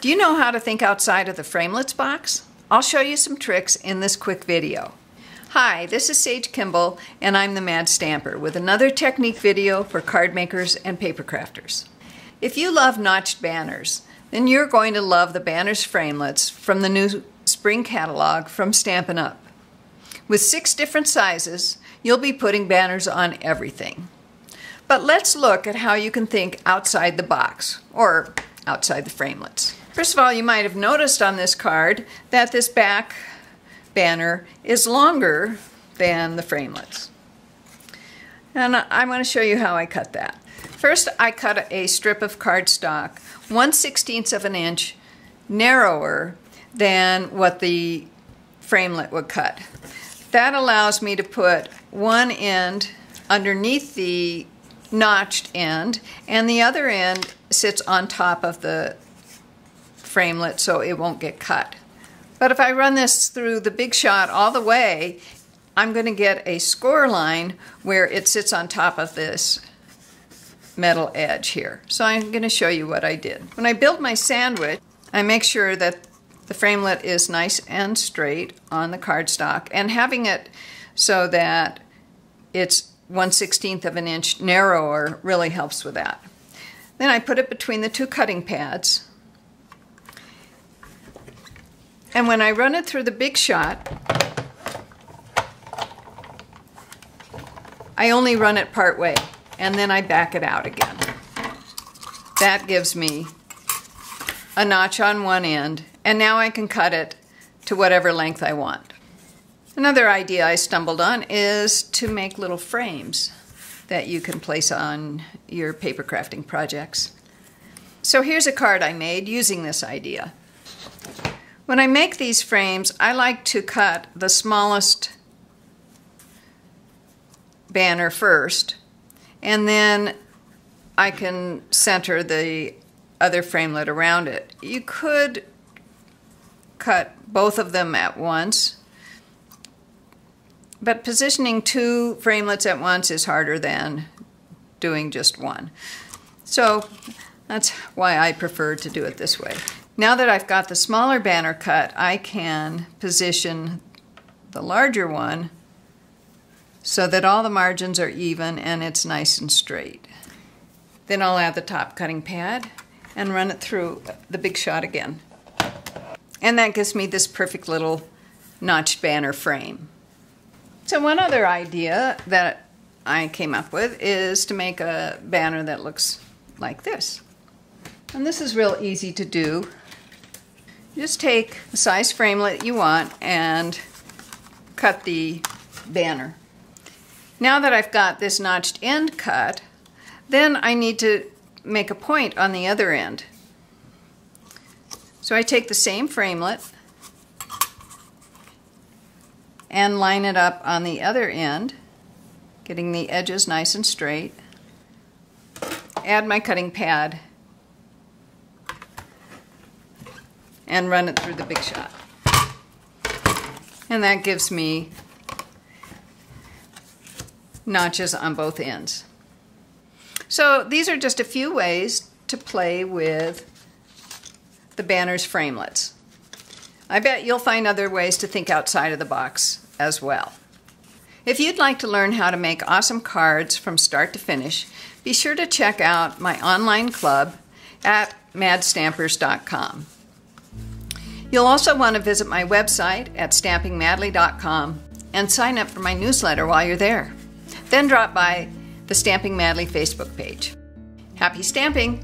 Do you know how to think outside of the Framelits box? I'll show you some tricks in this quick video. Hi, this is Sage Kimball, and I'm the Mad Stamper with another technique video for card makers and paper crafters. If you love notched banners, then you're going to love the Banner Framelits from the new spring catalog from Stampin Up. With 6 different sizes, you'll be putting banners on everything. But let's look at how you can think outside the box, or outside the Framelits. First of all, you might have noticed on this card that this back banner is longer than the Framelits. And I'm going to show you how I cut that. First, I cut a strip of cardstock 1/16 of an inch narrower than what the Framelit would cut. That allows me to put one end underneath the notched end, and the other end sits on top of the Framelit so it won't get cut. But if I run this through the Big Shot all the way, I'm going to get a score line where it sits on top of this metal edge here. So I'm going to show you what I did. When I build my sandwich, I make sure that the Framelit is nice and straight on the cardstock, and having it so that it's 1/16 of an inch narrower really helps with that. Then I put it between the 2 cutting pads. And when I run it through the Big Shot, I only run it part way, and then I back it out again. That gives me a notch on one end, and now I can cut it to whatever length I want. Another idea I stumbled on is to make little frames that you can place on your paper crafting projects. So here's a card I made using this idea. When I make these frames, I like to cut the smallest banner first, and then I can center the other framelit around it. You could cut both of them at once, but positioning 2 framelits at once is harder than doing just one. So that's why I prefer to do it this way. Now that I've got the smaller banner cut, I can position the larger one so that all the margins are even and it's nice and straight. Then I'll add the top cutting pad and run it through the Big Shot again. And that gives me this perfect little notched banner frame. So one other idea that I came up with is to make a banner that looks like this. And this is real easy to do. Just take the size framelit you want and cut the banner. Now that I've got this notched end cut, then I need to make a point on the other end. So I take the same framelit and line it up on the other end, getting the edges nice and straight. Add my cutting pad and run it through the Big Shot. And that gives me notches on both ends. So these are just a few ways to play with the Banner's Framelits. I bet you'll find other ways to think outside of the box as well. If you'd like to learn how to make awesome cards from start to finish, be sure to check out my online club at madstampers.com. You'll also want to visit my website at stampingmadly.com and sign up for my newsletter while you're there. Then drop by the Stamping Madly Facebook page. Happy stamping!